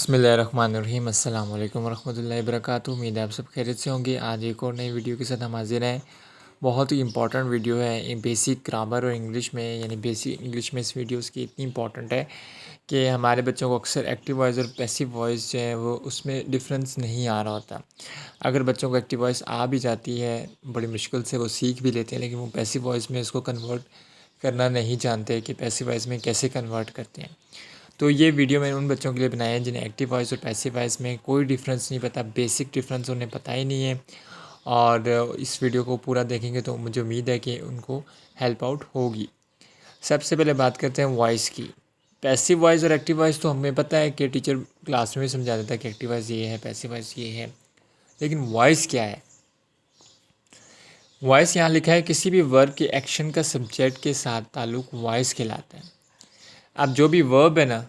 बिस्मिल्लाहिर्रहमानिर्रहीम अस्सलाम वालेकुम वरहमतुल्लाहि वबरकातुहू। उम्मीद है आप सब खैरियत से होंगे। आज एक और नई वीडियो के साथ हम हाजिर हैं। बहुत ही इंपॉर्टेंट वीडियो है बेसिक ग्रामर और इंग्लिश में, यानी बेसिक इंग्लिश में इस वीडियोस की इतनी इंपॉर्टेंट है कि हमारे बच्चों को अक्सर एक्टिव वॉइस और पैसिव वॉइस जो है वो उसमें डिफरेंस नहीं आ रहा होता। अगर बच्चों को एक्टिव वॉइस आ भी जाती है बड़ी मुश्किल से वो सीख भी लेते हैं, लेकिन वो पैसिव वॉइस में इसको कन्वर्ट करना नहीं जानते कि पैसिव वॉइस में कैसे कन्वर्ट करते हैं। तो ये वीडियो मैंने उन बच्चों के लिए बनाया है जिन्हें एक्टिव वॉइस और पैसिव वॉइस में कोई डिफरेंस नहीं पता, बेसिक डिफरेंस उन्हें पता ही नहीं है। और इस वीडियो को पूरा देखेंगे तो मुझे उम्मीद है कि उनको हेल्प आउट होगी। सबसे पहले बात करते हैं वॉइस की। पैसिव वॉइस और एक्टिव वॉइस तो हमें पता है कि टीचर क्लास में भी समझा देता है कि एक्टिव वॉइस ये है, पैसिव वॉइस ये है, लेकिन वॉइस क्या है? वॉइस यहाँ लिखा है किसी भी वर्ब के एक्शन का सब्जेक्ट के साथ ताल्लुक वॉइस कहलाता है। अब जो भी वर्ब है ना,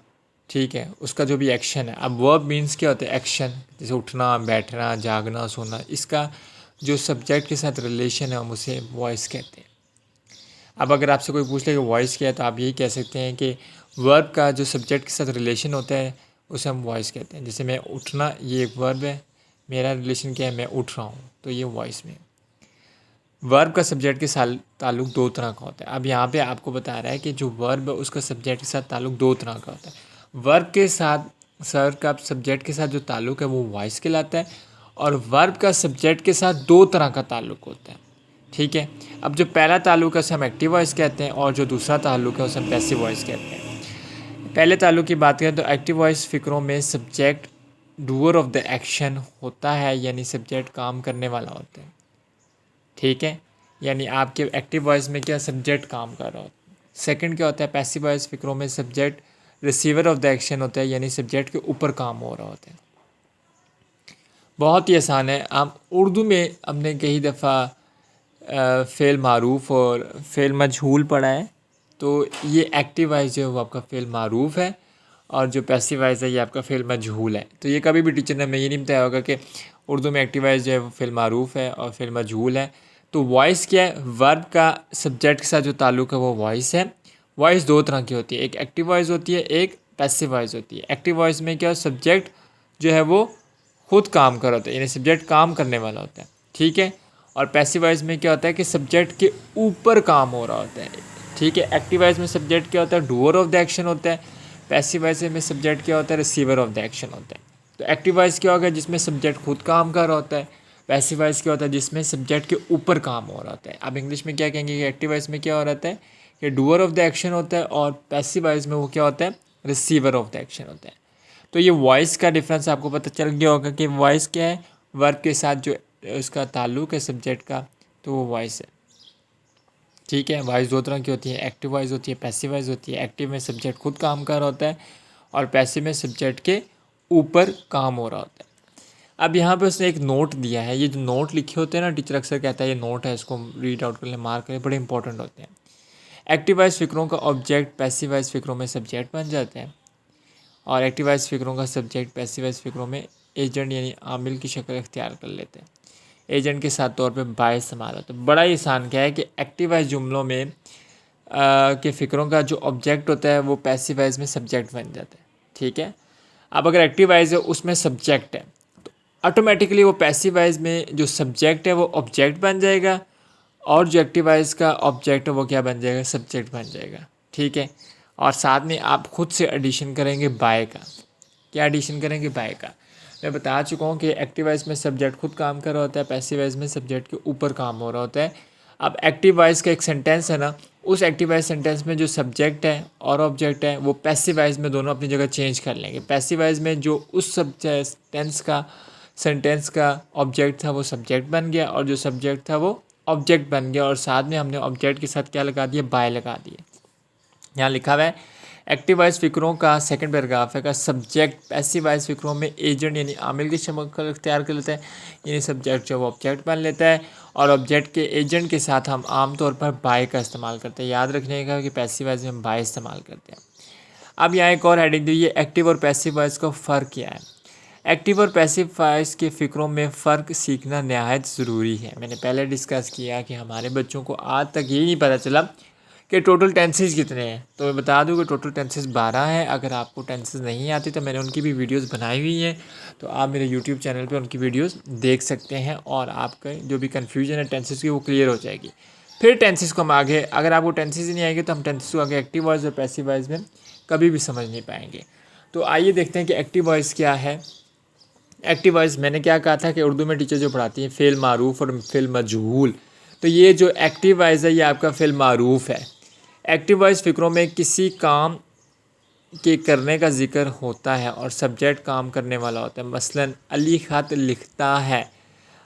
ठीक है, उसका जो भी एक्शन है। अब वर्ब मीन्स क्या होता है? एक्शन, जैसे उठना, बैठना, जागना, सोना, इसका जो सब्जेक्ट के साथ रिलेशन है हम उसे वॉइस कहते हैं। अब अगर आपसे कोई पूछ ले कि वॉइस क्या है, तो आप यही कह सकते हैं कि वर्ब का जो सब्जेक्ट के साथ रिलेशन होता है उसे हम वॉइस कहते हैं। जैसे मैं उठना, ये एक वर्ब है, मेरा रिलेशन क्या है? मैं उठ रहा हूँ, तो ये वॉइस में। वर्ब का सब्जेक्ट के साथ ताल्लुक दो तरह का होता है। अब यहाँ पे आपको बता रहा है कि जो वर्ब है उसका सब्जेक्ट के साथ ताल्लुक दो तरह का होता है। वर्ब के साथ सर का सब्जेक्ट के साथ जो ताल्लुक है वो वॉइस कहलाता है, और वर्ब का सब्जेक्ट के साथ दो तरह का ताल्लुक होता है। ठीक है। अब जो पहला ताल्लुक है उसे हम एक्टिव वॉइस कहते हैं, और जो दूसरा ताल्लुक है उसे हम पैसिव वॉइस कहते हैं। पहले ताल्लुक की बात करें तो एक्टिव वॉइस फ़िक्रों में subject doer of the action होता है, यानी सब्जेक्ट काम करने वाला होता है। ठीक है, यानी आपके एक्टिव वॉइस में क्या? सब्जेक्ट काम कर रहा होता है। सेकंड क्या होता है? पैसिव वॉइस फ़िक्रों में subject receiver of the action होता है, यानी सब्जेक्ट के ऊपर काम हो रहा होता है। बहुत ही आसान है। आप उर्दू में हमने कई दफ़ा फ़ेल मारूफ़ और फ़ेल मजहूल पढ़ा है, तो ये एक्टिव वॉइस जो है वो आपका फ़ेल मारूफ़ है, और जो पैसिव वॉइस है ये आपका फ़ेल मजहूल है। तो ये कभी भी टीचर ने हमें ये नहीं बताया होगा कि उर्दू में एक्टिव वॉइस जो है वो फ़ेल मारूफ़ है और फ़ेल मजहूल है। तो वॉइस क्या है? वर्ब का सब्जेक्ट के साथ जो ताल्लुक़ है वो वॉइस है। वॉइस दो तरह की होती है, एक एक्टिव वॉइस होती है, एक पैसिव वॉइस होती है। एक्टिव वॉइस में क्या? सब्जेक्ट जो है वो खुद काम कर रहा होता है, यानी सब्जेक्ट काम करने वाला होता है। ठीक है। और पैसिव वॉइस में क्या होता है कि सब्जेक्ट के ऊपर काम हो रहा होता है। ठीक है। एक्टिव वॉइस में सब्जेक्ट क्या होता है? डूअर ऑफ द एक्शन होता है। पैसिव वॉइस में सब्जेक्ट क्या होता है? रिसीवर ऑफ द एक्शन होता है। तो एक्टिव वॉइस क्या होगा? जिसमें सब्जेक्ट खुद काम कर रहा होता है। पैसिव वॉइस क्या होता है? जिसमें सब्जेक्ट के ऊपर काम हो रहा होता है। अब इंग्लिश में क्या कहेंगे कि एक्टिव वॉइस में क्या हो रहा है कि डूअर ऑफ द एक्शन होता है, और पैसिव वॉइस में वो क्या होता है? रिसीवर ऑफ द एक्शन होता है। तो ये वॉइस का डिफरेंस आपको पता चल गया होगा कि वॉइस क्या है? वर्ब के साथ जो उसका ताल्लुक है सब्जेक्ट का, तो वो वॉइस है। ठीक है। वॉइस दो तरह की होती है, एक्टिव वॉइस होती है, पैसिव वॉइस होती है। एक्टिव में सब्जेक्ट खुद काम कर रहा होता है, और पैसिव में सब्जेक्ट के ऊपर काम हो रहा होता है। अब यहाँ पे उसने एक नोट दिया है। ये जो नोट लिखे होते हैं ना, टीचर अक्सर कहता है ये नोट है, इसको रीड आउट कर लें, मार्क करें, बड़े इंपॉर्टेंट होते हैं। एक्टिव वॉइस फ़िक्रों का ऑब्जेक्ट पैसिव वॉइस फ़िक्रों में सब्जेक्ट बन जाता है, और एक्टिव वॉइस फ़िक्रों का सब्जेक्ट पैसिव वॉइस फ़िक्रों में एजेंट यानी आमिल की शक्ल इख्तियार कर लेते हैं। एजेंट के साथ तौर पे बाय इस्तेमाल होता है। बड़ा ही आसान क्या है कि एक्टिव वॉइस जुमलों में के फ़िक्रों का जो ऑब्जेक्ट होता है वो पैसिव वॉइस में सब्जेक्ट बन जाता है। ठीक है। अब अगर एक्टिव वॉइस है उसमें सब्जेक्ट है, तो ऑटोमेटिकली वो पैसिव वॉइस में जो सब्जेक्ट है वो ऑब्जेक्ट बन जाएगा, और जो एक्टिव वॉइस का ऑब्जेक्ट है वो क्या बन जाएगा? सब्जेक्ट बन जाएगा। ठीक है। और साथ में आप खुद से एडिशन करेंगे बाय का। क्या एडिशन करेंगे? बाय का। मैं बता चुका हूँ कि एक्टिव वॉइस में सब्जेक्ट खुद काम कर रहा होता है, पैसिव वॉइस में सब्जेक्ट के ऊपर काम हो रहा होता है। अब एक्टिव वॉइस का एक सेंटेंस है ना, उस एक्टिव वॉइस सेंटेंस में जो सब्जेक्ट है और ऑब्जेक्ट है वो पैसिव वॉइस में दोनों अपनी जगह चेंज कर लेंगे। पैसिव वॉइस में जो उस सेंटेंस का ऑब्जेक्ट था वो सब्जेक्ट बन गया, और जो सब्जेक्ट था वो ऑब्जेक्ट बन गया, और साथ में हमने ऑब्जेक्ट के साथ क्या लगा दिया? बाय लगा दिए। यहाँ लिखा हुआ है एक्टिव वॉइस फ़िक्रों का सेकंड पैराग्राफ है का सब्जेक्ट पैसिव वॉइस फ़िक्रों में एजेंट यानी आमिल की शक्ल इख्तियार कर लेता है, यानी सब्जेक्ट जो वो ऑब्जेक्ट बन लेता है, और ऑब्जेक्ट के एजेंट के साथ हम आमतौर पर बाय का इस्तेमाल करते हैं। याद रखने का कि पैसिव वॉइस में हम बाय इस्तेमाल करते हैं। अब यहाँ एक और हेडिंग दी है, एक्टिव और पैसिव वॉइस का फ़र्क क्या है? एक्टिव और पैसिव वॉइस के फ़िक्रों में फ़र्क सीखना नहायत ज़रूरी है। मैंने पहले डिस्कस किया कि हमारे बच्चों को आज तक यही नहीं पता चला कि टोटल टेंसेस कितने हैं। तो मैं बता दूं कि टोटल टेंसेस 12 हैं। अगर आपको टेंसेस नहीं आती तो मैंने उनकी भी वीडियोस बनाई हुई हैं, तो आप मेरे यूट्यूब चैनल पे उनकी वीडियोस देख सकते हैं और आपका जो भी कन्फ्यूजन है टेंसेस की वो क्लियर हो जाएगी। फिर टेंसेस को हम आगे, अगर आपको टेंसेस ही नहीं आएंगे तो हम टेंसेस को आगे एक्टिव वॉइस और पैसिव वॉइस में कभी भी समझ नहीं पाएंगे। तो आइए देखते हैं कि एक्टिव वॉइस क्या है। एक्टिव वॉइस मैंने क्या कहा था कि उर्दू में टीचर जो पढ़ाती हैं फ़ेल मारूफ और फ़ेल मजहूल, तो ये जो एक्टिव वॉइस है ये आपका फ़ेल मारूफ है। एक्टिव वॉइस फ़िक्रों में किसी काम के करने का जिक्र होता है और सब्जेक्ट काम करने वाला होता है। मसलन अली ख़त लिखता है,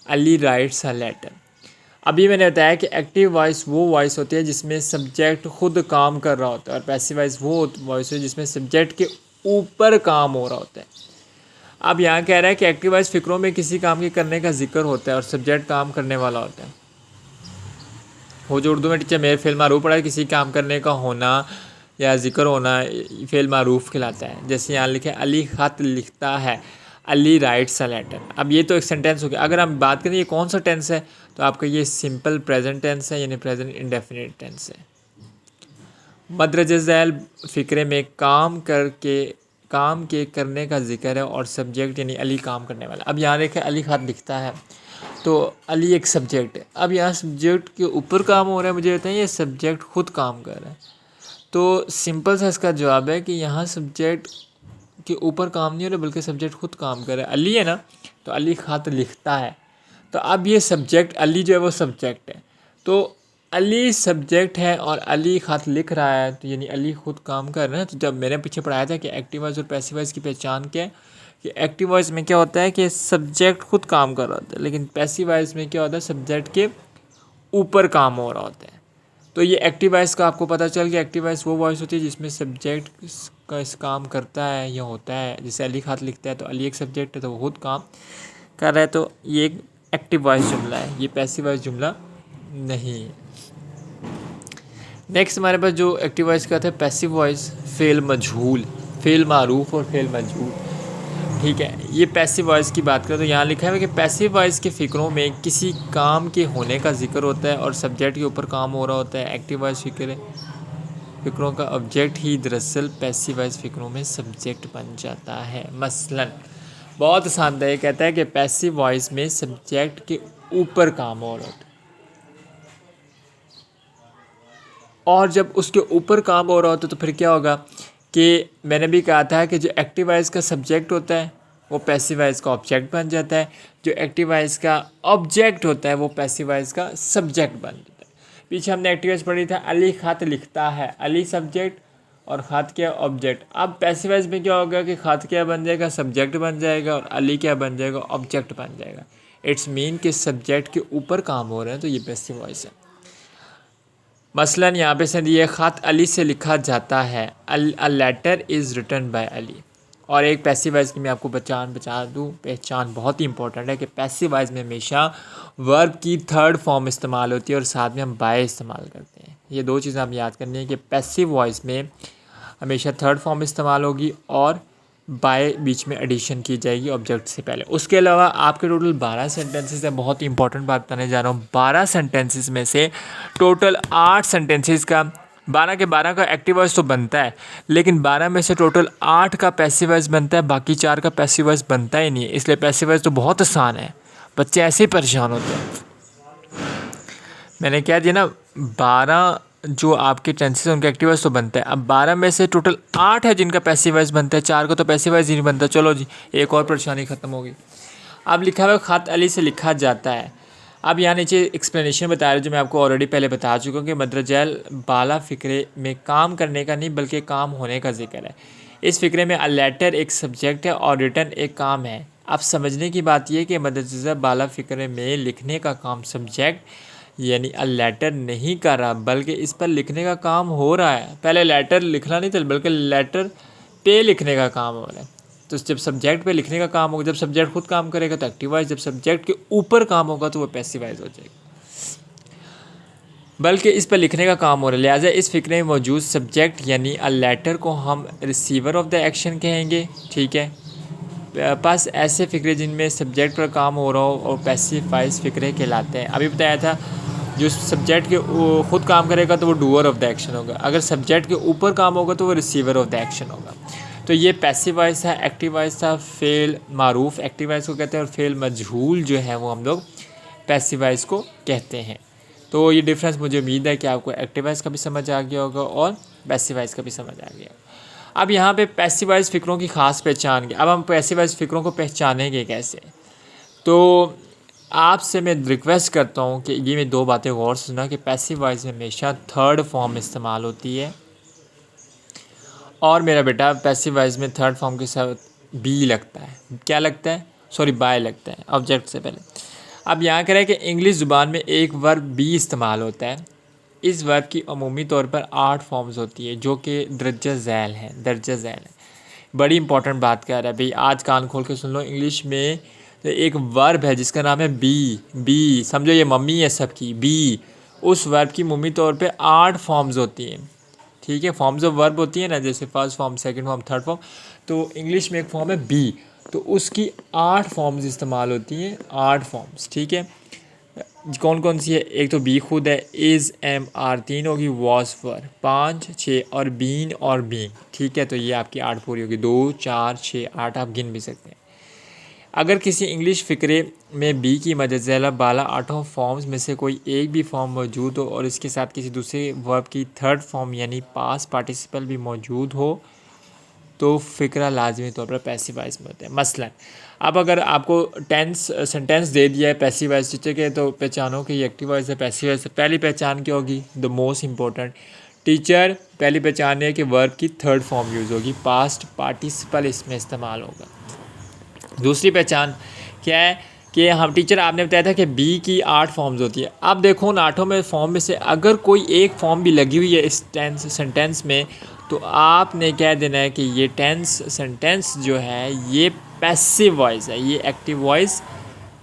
अली राइट्स अ लेटर। अभी मैंने बताया कि एक्टिव वॉइस वो वॉइस होती है जिसमें सब्जेक्ट खुद काम कर रहा होता है, और पैसिव वॉइस वो वॉइस है जिसमें सब्जेक्ट के ऊपर काम हो रहा होता है। अब यहाँ कह रहा है कि एक्टिव वॉइस फ़िक्रों में किसी काम के करने का जिक्र होता है और सब्जेक्ट काम करने वाला होता है। वो जो उर्दू में टीचर मेरे फ़ेल मारूफ पढ़ा है, किसी काम करने का होना या जिक्र होना फ़ेल मारूफ कहलाता है। जैसे यहाँ लिखे अली ख़त लिखता है, अली राइट्स अ लेटर। अब ये तो एक सेंटेंस हो गया। अगर हम बात करें ये कौन सा टेंस है, तो आपका ये सिंपल प्रेजेंट टेंस है, यानी प्रेजेंट इंडेफिनिट टेंस है। मदरज झैल फ़िक्रे में काम के करने का जिक्र है और सब्जेक्ट यानी अली काम करने वाला। अब यहाँ देखें अली ख़त लिखता है, तो अली एक सब्जेक्ट है। अब यहाँ सब्जेक्ट के ऊपर काम हो रहा है, मुझे बताइए ये सब्जेक्ट खुद काम कर रहा है। तो सिंपल सा इसका जवाब है कि यहाँ सब्जेक्ट के ऊपर काम नहीं हो रहा बल्कि सब्जेक्ट खुद काम कर रहा है। अली है ना, तो अली ख़त लिखता है, तो अब ये सब्जेक्ट अली जो है वो सब्जेक्ट है, तो अली सब्जेक्ट है और अली ख़त लिख रहा है, तो यानी अली खुद काम कर रहा है। तो जब मैंने पीछे पढ़ाया था कि एक्टिव वॉइस और पैसिव वॉइस की पहचान क्या है, कि एक्टिव वॉइस में क्या होता है कि सब्जेक्ट खुद काम कर रहा होता है, लेकिन पैसिव वॉइस में क्या होता है सब्जेक्ट के ऊपर काम हो रहा होता है। तो ये एक्टिव वॉइस का आपको पता चल गया। एक्टिव वॉइस वो वॉइस होती है जिसमें सब्जेक्ट का इस काम करता है या होता है। जैसे अली ख़त लिखता है तो अली एक सब्जेक्ट है तो वो खुद काम कर रहा है, तो ये एक एक्टिव वॉइस जुमला है, ये पैसिव वॉइस जुमला नहीं है। नेक्स्ट हमारे पास जो एक्टिव वॉइस का था पैसिव वॉइस, फ़ेल मजहूल, फ़ेल मारूफ और फ़ेल मजहूल। ठीक है, ये पैसिव वॉइस की बात करें तो यहाँ लिखा है कि पैसिव वॉइस के फ़िक्रों में किसी काम के होने का जिक्र होता है और सब्जेक्ट के ऊपर काम हो रहा होता है। एक्टिव वॉइस फ़िक्रों का ऑब्जेक्ट ही दरअसल पैसिव वॉइस फ़िक्रों में सब्जेक्ट बन जाता है। मसलन बहुत आसान है, कहता है कि पैसिव वॉइस में सब्जेक्ट के ऊपर काम हो रहा होता है, और जब उसके ऊपर काम हो रहा होता है तो फिर क्या होगा कि मैंने भी कहा था कि जो एक्टिव वॉइस का सब्जेक्ट होता है वो पैसिव वॉइस का ऑब्जेक्ट बन जाता है, जो एक्टिव वॉइस का ऑब्जेक्ट होता है वो पैसिव वॉइस का सब्जेक्ट बन जाता है। पीछे हमने एक्टिव वॉइस पढ़ी था, अली ख़त लिखता है, अली सब्जेक्ट और ख़त क्या ऑब्जेक्ट। अब पैसिव वॉइस में क्या होगा कि ख़त क्या बन जाएगा, सब्जेक्ट बन जाएगा, और अली क्या बन जाएगा, ऑब्जेक्ट बन जाएगा। इट्स मीन कि सब्जेक्ट के ऊपर काम हो रहे हैं, तो ये पैसिव वॉइस है। मसलन यहाँ पे से ये ख़त अली से लिखा जाता है, a letter is written by Ali. और एक पैसिव वॉइस की मैं आपको पहचान बहुत ही इंपॉर्टेंट है कि पैसिव वॉइस में हमेशा वर्ब की थर्ड फॉर्म इस्तेमाल होती है और साथ में हम बाय इस्तेमाल करते हैं। ये दो चीज़ें हम याद करनी है कि पैसिव वॉइस में हमेशा थर्ड फॉर्म इस्तेमाल होगी और बाय बीच में एडिशन की जाएगी ऑब्जेक्ट से पहले। उसके अलावा आपके टोटल 12 सेंटेंसेस हैं। बहुत ही इंपॉर्टेंट बात बताने जा रहा हूँ। 12 सेंटेंसेस में से टोटल 8 सेंटेंसेस का 12 के 12 का एक्टिव वॉइस तो बनता है, लेकिन 12 में से टोटल 8 का पैसिव वॉइस बनता है, बाकी 4 का पैसिव वॉइस बनता ही नहीं है। इसलिए पैसिव वॉइस तो बहुत आसान है, बच्चे ऐसे ही परेशान होते हैं। मैंने क्या दिया ना, 12 जो आपके टेंसेस हैं उनका एक्टिव वॉइस तो बनता है। अब 12 में से टोटल 8 है जिनका पैसिव वॉइस बनता है, 4 का तो पैसिव वॉइस ही नहीं बनता। चलो जी, एक और परेशानी ख़त्म हो गई। अब लिखा हुआ ख़त अली से लिखा जाता है। अब यहाँ नीचे एक्सप्लेनेशन बता रहे जो मैं आपको ऑलरेडी पहले बता चुका हूँ कि मदरज झैल बाला फ़िक्रे में काम करने का नहीं बल्कि काम होने का जिक्र है। इस फ़िक्रे में अ लेटर एक सब्जेक्ट है और रिटन एक काम है। अब समझने की बात यह कि मदरज झैल बाला फ़िक्रे में लिखने का काम सब्जेक्ट यानी अ लेटर नहीं कर रहा बल्कि इस पर लिखने का काम हो रहा है। पहले लेटर लिखना नहीं था बल्कि लेटर पे लिखने का काम हो रहा है। तो जब सब्जेक्ट पे लिखने का काम होगा, जब सब्जेक्ट खुद काम करेगा तो एक्टिव वॉइस, जब सब्जेक्ट के ऊपर काम होगा तो वो पैसिव वॉइस हो जाएगा, बल्कि इस पर लिखने का काम हो रहा है। लिहाजा इस फ़िक्रे में मौजूद सब्जेक्ट यानी अ लेटर को हम रिसीवर ऑफ द एक्शन कहेंगे। ठीक है, पास ऐसे फ़िक्रे जिनमें सब्जेक्ट पर काम हो रहा हो और पैसिव वॉइस फ़िक्रे कहलाते हैं। अभी बताया था जो सब्जेक्ट के खुद काम करेगा तो वो डूअर ऑफ द एक्शन होगा, अगर सब्जेक्ट के ऊपर काम होगा तो वो रिसीवर ऑफ द एक्शन होगा। तो ये पैसिव वॉइस था। एक्टिव वॉइस था फ़ेल मारूफ एक्टिव वॉइस को कहते हैं, और फ़ेल मजहूल जो है वो हम लोग पैसिव वॉइस को कहते हैं। तो ये डिफरेंस मुझे उम्मीद है कि आपको एक्टिव वॉइस का भी समझ आ गया होगा और पैसिव वॉइस का भी समझ आ गया होगा। अब यहाँ पे पैसिव वॉइस फ़िक्रों की ख़ास पहचान की, अब हम पैसिव वॉइस फ़िक्रों को पहचानेंगे कैसे। तो आपसे मैं रिक्वेस्ट करता हूँ कि ये मैं 2 बातें गौर से सुना कि पैसिव वॉइस में हमेशा थर्ड फॉर्म इस्तेमाल होती है, और मेरा बेटा पैसिव वॉइस में थर्ड फॉर्म के साथ बी लगता है। क्या लगता है? सॉरी, बाय लगता है ऑब्जेक्ट से पहले। अब यहाँ कह रहा है कि इंग्लिश ज़ुबान में एक वर्ब बी इस्तेमाल होता है। इस वर्ब की अमूमी तौर पर 8 फॉर्म्स होती है जो कि दर्जा झैल हैं, दर्जा झैल है। बड़ी इंपॉर्टेंट बात कह रहा है भाई, आज कान खोल के सुन लो। इंग्लिश में तो एक वर्ब है जिसका नाम है बी। बी समझो ये मम्मी है सबकी, बी। उस वर्ब की अमूमी तौर पे 8 फॉर्म्स होती हैं, ठीक है। फॉर्म्स ऑफ वर्ब होती है ना, जैसे first form, second form, third form. तो इंग्लिश में एक फॉर्म है बी, तो उसकी 8 फॉर्म्स इस्तेमाल होती हैं, 8 फॉर्म्स, ठीक है। कौन कौन सी है? एक तो बी खुद है, इज़, एम, आर, 3 होगी, वॉज, वर 5, 6, और बीन और बीइंग, ठीक है। तो ये आपकी 8 पूरी होगी, 2, 4, 6, 8 आप गिन भी सकते हैं। अगर किसी इंग्लिश फ़िक्रे में बी की मदद से बाला 8 फॉर्म्स में से कोई एक भी फॉर्म मौजूद हो और इसके साथ किसी दूसरे वर्ब की थर्ड फॉर्म यानी पास्ट पार्टिसिपल भी मौजूद हो तो फ़िक्रा लाजमी तौर पर पैसिव वॉइस में होता है। मसलन अब अगर आपको सेंटेंस दे दिया है पैसिव वॉइस टीचर के, तो पहचानो कि ये एक्टिव वॉइस है, पैसिव वॉइस है। पहली पहचान क्या होगी? द मोस्ट इंपॉर्टेंट टीचर, पहली पहचान है कि वर्ब की थर्ड फॉर्म यूज़ होगी, पास्ट पार्टिसिपल इसमें इस्तेमाल होगा। दूसरी पहचान क्या है कि हम टीचर आपने बताया था कि बी की 8 फॉर्म्स होती है। अब देखो उन 8 में फॉर्म में से अगर कोई एक फॉर्म भी लगी हुई है इस सेंटेंस में, तो आपने कह देना है कि ये सेंटेंस जो है ये पैसिव वॉइस है, ये एक्टिव वॉइस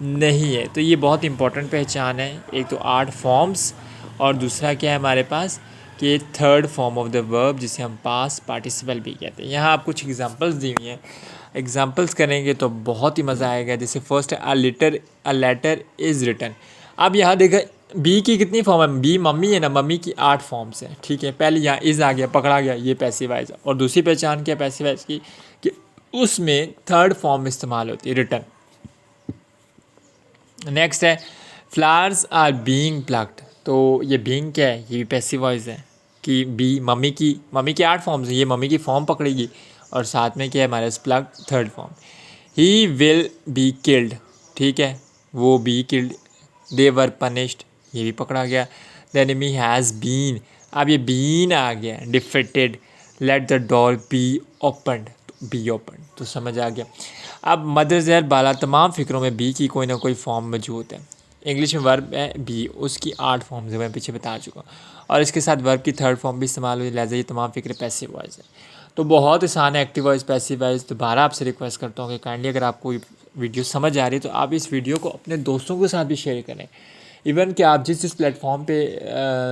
नहीं है। तो ये बहुत इंपॉर्टेंट पहचान है। एक तो 8 फॉर्म्स, और दूसरा क्या है हमारे पास कि third form of the verb जिसे हम पास्ट पार्टिसिपल भी कहते हैं। यहाँ आप कुछ एग्जांपल्स दी हुई हैं, एग्जांपल्स करेंगे तो बहुत ही मज़ा आएगा। जैसे फर्स्ट है अ लेटर इज़ रिटन। अब यहाँ देखा बी की कितनी फॉर्म है? बी मम्मी है ना, मम्मी की 8 फॉर्म्स हैं, ठीक है। पहले यहाँ इज़ आ गया, पकड़ा गया, ये पैसिव वॉइस। और दूसरी पहचान क्या पैसिव वॉइस की कि उसमें थर्ड फॉर्म इस्तेमाल होती है, रिटन। नेक्स्ट है फ्लावर्स आर बीइंग प्लक्ड। तो ये बीइंग क्या है? ये भी पैसिव वॉइस है कि बी मम्मी की 8 फॉर्म्स है, ये मम्मी की फॉर्म पकड़ेगी, और साथ में क्या है हमारे plucked third form. He will be killed, ठीक है, वो be killed. They were punished, ये भी पकड़ा गया। द एनिमी हैज़ बीन, अब ये बीन आ गया। Defeated, let the door B opened, be open, तो समझ आ गया। अब मदर ज़ैर बाला तमाम फ़िक्रों में बी की कोई ना कोई फॉर्म मौजूद है। इंग्लिश में वर्ब है बी, उसकी 8 फॉर्म्स है, मैं पीछे बता चुका हूँ, और इसके साथ वर्ब की थर्ड फॉर्म भी इस्तेमाल हुई, लिहाजा ये तमाम फ़िक्र पैसिव वॉइस है। तो बहुत आसान है एक्टिव वॉइस पैसिव वॉइस। दोबारा आपसे रिक्वेस्ट करता हूँ कि काइंडली अगर आपको वीडियो समझ आ रही है तो आप इस वीडियो को अपने दोस्तों के साथ भी शेयर करें। इवन कि आप जिस प्लेटफॉर्म पे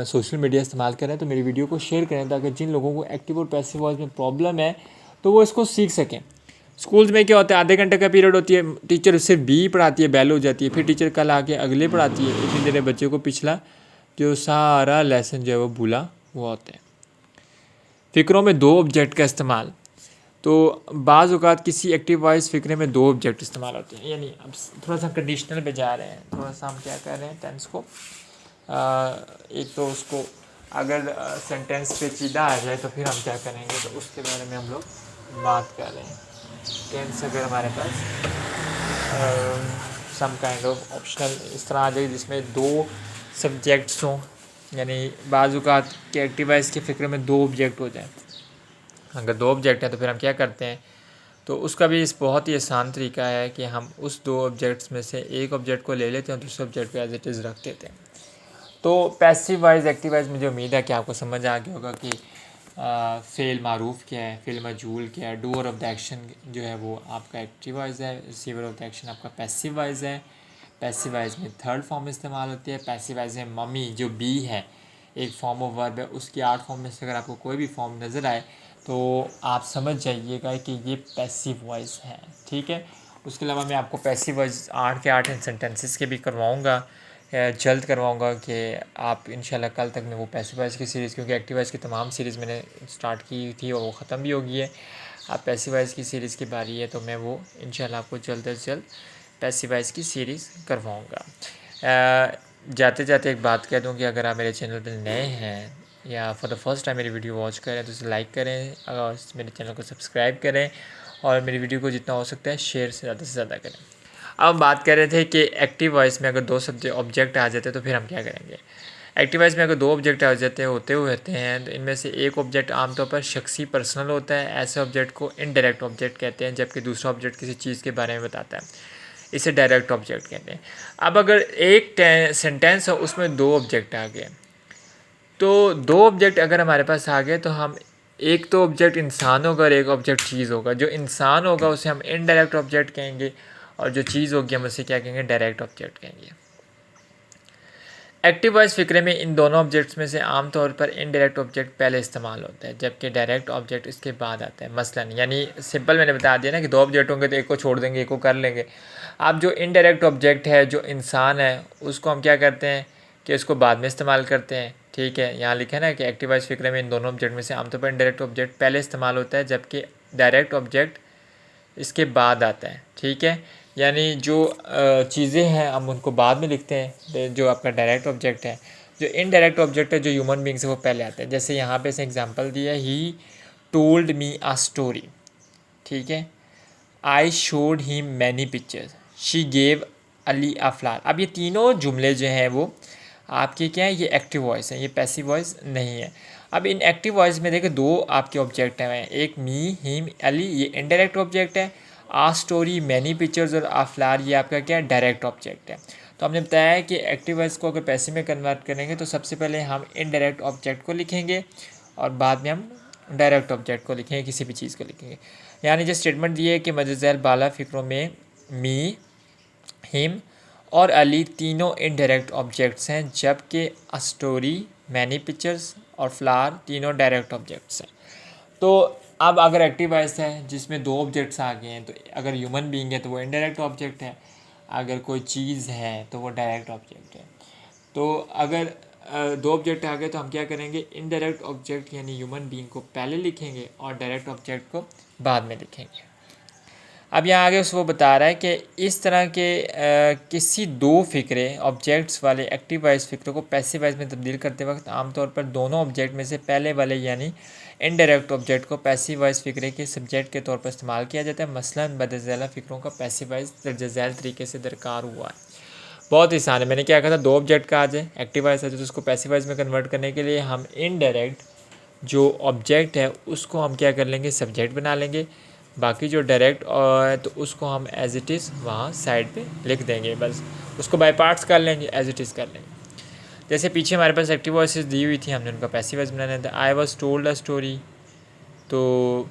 सोशल मीडिया इस्तेमाल करें तो मेरी वीडियो को शेयर करें, ताकि जिन लोगों को एक्टिव और पैसिव वॉइस में प्रॉब्लम है तो वो इसको सीख सकें। स्कूल्स में क्या होता है, आधे घंटे का पीरियड होती है, टीचर सिर्फ बी पढ़ाती है, बैल हो जाती है, फिर टीचर कल आके अगले पढ़ाती है, इतनी देर बच्चे को पिछला जो सारा लेसन जो है वो भूला हुआ होता है। फ़िक्रों में 2 ऑब्जेक्ट का इस्तेमाल। तो बाज़ औक़ात किसी एक्टिव वॉइस फ़िक्रे में 2 ऑब्जेक्ट इस्तेमाल होते हैं। यानी अब थोड़ा सा कंडीशनल पे जा रहे हैं, थोड़ा सा हम क्या कर रहे हैं टेंस को, एक तो उसको अगर सेंटेंस पेचीदा आ जाए तो फिर हम क्या करेंगे, तो उसके बारे में हम लोग बात कर रहे हैं। टेंस अगर हमारे पास सम काइंड ऑफ ऑप्शनल इस तरह आ जाए जिसमें 2 सब्जेक्ट्स हों, यानी बाज़ औक़ात के एक्टिव वॉइस के फ़िक्रे में 2 ऑब्जेक्ट हो जाए। अगर 2 ऑब्जेक्ट हैं तो फिर हम क्या करते हैं, तो उसका भी इस बहुत ही आसान तरीका है कि हम उस 2 ऑब्जेक्ट्स में से एक ऑब्जेक्ट को ले लेते हैं और दूसरे ऑब्जेक्ट को एज इट इज़ रख देते हैं। तो पैसिव वॉइस एक्टिव वॉइस मुझे उम्मीद है कि आपको समझ आ गया होगा कि फ़ेल मारूफ क्या है, फ़ेल मजहूल क्या है। डूअर ऑफ द एक्शन जो है वो आपका एक्टिव वॉइस है, रिसीवर ऑफ द एक्शन आपका पैसिव वॉइस है। पैसिव वॉइस में थर्ड फॉर्म इस्तेमाल होती है। पैसिव वॉइस में मम्मी जो बी है एक फॉर्म ऑफ वर्ब है, उसकी 8 फॉर्म में से अगर आपको कोई भी फॉर्म नज़र आए तो आप समझ जाइएगा कि ये पैसिव वॉइस है, ठीक है। उसके अलावा मैं आपको पैसिव वॉइस 8 के 8 सेंटेंसेस के भी करवाऊँगा जल्द करवाऊँगा कि आप इंशाल्लाह कल तक मैं वो पैसिव वॉइस की सीरीज़, क्योंकि एक्टिव वॉइस की तमाम सीरीज़ मैंने स्टार्ट की थी और वो ख़त्म भी हो गई है। अब पैसिव वॉइस की सीरीज़ की बारी है, तो मैं वो इंशाल्लाह आपको जल्द से जल्द पैसिव वॉइस की सीरीज़ करवाऊँगा। जाते जाते एक बात कह दूँ कि अगर आप मेरे चैनल पर नए हैं या फॉर द फर्स्ट टाइम मेरी वीडियो वॉच करें तो उसे लाइक करें और मेरे चैनल को सब्सक्राइब करें और मेरी वीडियो को जितना हो सकता है शेयर से ज़्यादा करें। अब हम बात कर रहे थे कि एक्टिव वॉइस में अगर दो ऑब्जेक्ट आ जाते हैं तो फिर हम क्या करेंगे। एक्टिव वॉइस में अगर दो ऑब्जेक्ट आ जाते हैं तो इनमें से एक ऑब्जेक्ट आमतौर पर शख्सी पर्सनल होता है। ऐसे ऑब्जेक्ट को इनडायरेक्ट ऑब्जेक्ट कहते हैं, जबकि दूसरा ऑब्जेक्ट किसी चीज़ के बारे में बताता है, इसे डायरेक्ट ऑब्जेक्ट कहते हैं। अब अगर एक सेंटेंस है उसमें दो ऑब्जेक्ट आ गए, तो दो ऑब्जेक्ट अगर हमारे पास आ गए तो हम एक तो ऑब्जेक्ट इंसान होगा और एक ऑब्जेक्ट चीज़ होगा। जो इंसान होगा उसे हम इनडायरेक्ट ऑब्जेक्ट कहेंगे और जो चीज़ होगी हम उसे क्या कहेंगे, डायरेक्ट ऑब्जेक्ट कहेंगे। एक्टिव वॉइस फ़िक्रे में इन दोनों ऑब्जेक्ट्स में से आमतौर पर इनडायरेक्ट ऑब्जेक्ट पहले इस्तेमाल होता है, जबकि डायरेक्ट ऑब्जेक्ट इसके बाद आता है। मसलन यानी सिंपल मैंने बता दिया ना कि दो ऑब्जेक्ट होंगे तो एक को छोड़ देंगे, एक को कर लेंगे। अब जो इनडायरेक्ट ऑब्जेक्ट है, जो इंसान है, उसको हम क्या करते हैं कि उसको बाद में इस्तेमाल करते हैं। ठीक है, यहाँ लिखा है ना कि एक्टिव वॉइस फ़िक्रे में इन दोनों ऑब्जेक्ट में से आमतौर पर इनडायरेक्ट ऑब्जेक्ट पहले इस्तेमाल होता है, जबकि डायरेक्ट ऑब्जेक्ट इसके बाद आता है। ठीक है, यानी जो चीज़ें हैं हम उनको बाद में लिखते हैं। जो आपका डायरेक्ट ऑब्जेक्ट है, जो इनडायरेक्ट ऑब्जेक्ट है, जो ह्यूमन बींग्स है, वो पहले आता है। जैसे यहाँ पे से एग्जांपल दिया, he told me a story. ठीक है, I showed him many pictures, she gave Ali a flower. अब ये तीनों जुमले जो हैं वो आपके क्या है, ये एक्टिव वॉइस है, ये पैसिव वॉइस नहीं है। अब इन एक्टिव वॉइस में देखिए दो आपके ऑब्जेक्ट हैं, एक मी, हिम, अली, ये इनडायरेक्ट ऑब्जेक्ट है। आ स्टोरी, मैनी पिक्चर्स और आ फ्लावर ये आपका क्या डायरेक्ट ऑब्जेक्ट है। तो हमने बताया है कि एक्टिव वॉइस को अगर पैसिव में कन्वर्ट करेंगे तो सबसे पहले हम इनडायरेक्ट ऑब्जेक्ट को लिखेंगे और बाद में हम डायरेक्ट ऑब्जेक्ट को लिखेंगे, किसी भी चीज़ को लिखेंगे। यानी जो स्टेटमेंट दिए कि मदरज़ैल बाला फ़िक्रों में मी, हिम और अली तीनों इनडायरेक्ट ऑब्जेक्ट्स हैं, जबकि अ स्टोरी, मैनी पिक्चर्स और फ्लावर तीनों डायरेक्ट ऑब्जेक्ट्स हैं। तो अब अगर एक्टिव वॉइस है जिसमें दो ऑब्जेक्ट्स आ गए हैं, तो अगर ह्यूमन बीइंग है तो वो इनडायरेक्ट ऑब्जेक्ट है, अगर कोई चीज़ है तो वो डायरेक्ट ऑब्जेक्ट है। तो अगर दो ऑब्जेक्ट आ गए तो हम क्या करेंगे, इनडायरेक्ट ऑब्जेक्ट यानी ह्यूमन बीइंग को पहले लिखेंगे और डायरेक्ट ऑब्जेक्ट को बाद में लिखेंगे। अब यहाँ आगे उसको बता रहा है कि इस तरह के किसी दो फ़िक्रे ऑब्जेक्ट्स वाले एक्टिव वॉइस फ़िक्रे को पैसिव वॉइस में तब्दील करते वक्त आमतौर पर दोनों ऑब्जेक्ट में से पहले वाले यानी इनडायरेक्ट ऑब्जेक्ट को पैसिव वॉइस फ़िक्रे के सब्जेक्ट के तौर पर इस्तेमाल किया जाता है। मसलन बदज़ैला फ़िक्रों का पैसिव वॉइस दर्ज झैल तरीके से दरकार हुआ है। बहुत आसान है, मैंने क्या कहा था, दो ऑब्जेक्ट का आ जाए, एक्टिव वॉइस है तो उसको पैसिव वॉइस में कन्वर्ट करने के लिए हम इनडायरेक्ट जो ऑब्जेक्ट है उसको हम क्या कर लेंगे, सब्जेक्ट बना लेंगे। बाकी जो डायरेक्ट तो उसको हम एज इट इज़ वहाँ साइड पे लिख देंगे, बस उसको बाय पार्ट्स कर लेंगे, एज इट इज़ कर लेंगे। जैसे पीछे हमारे पास एक्टिव वॉइसेस दी हुई थी, हमने उनका पैसिव वॉइस बनाना था। I was told a story, तो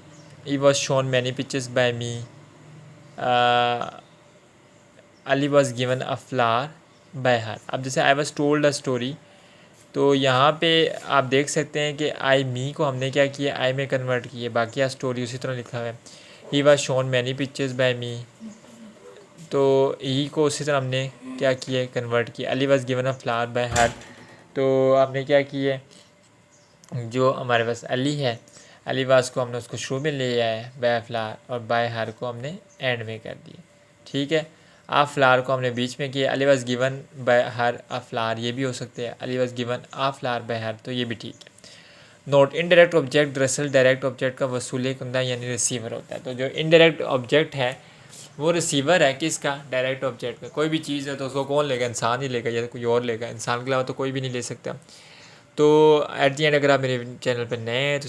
he was shown many pictures by me, Ali was given a flower by her. अब जैसे I was told a story, तो यहाँ पे आप देख सकते हैं कि आई मी को हमने क्या किया, आई में कन्वर्ट किया, बाकी स्टोरी उसी तरह लिखा हुआ है। He was shown many pictures by me, तो ही को उसी तरह हमने क्या किया, कन्वर्ट किया। Ali was given a flower by her, तो हमने क्या किया, जो हमारे पास अली है, अली वास को हमने उसको शुरू में ले आया है बाय फ्लावर, और बाय हर को हमने एंड में कर दिया। ठीक है, आ फ्लावर को हमने बीच में किया। Ali was given by her a flower, ये भी हो सकते हैं। Ali was given a flower by her, तो ये भी ठीक है। नोट, इनडायरेक्ट ऑब्जेक्ट दरअसल डायरेक्ट ऑब्जेक्ट का वसूली कुंदा यानी रिसीवर होता है। तो जो इनडायरेक्ट ऑब्जेक्ट है वो रिसीवर है किसका, डायरेक्ट ऑब्जेक्ट का। कोई भी चीज़ है तो उसको कौन लेगा, इंसान ही लेगा या कोई और लेगा, इंसान के अलावा तो कोई भी नहीं ले सकता। तो एट दी एंड अगर आप मेरे चैनल पर नए हैं तो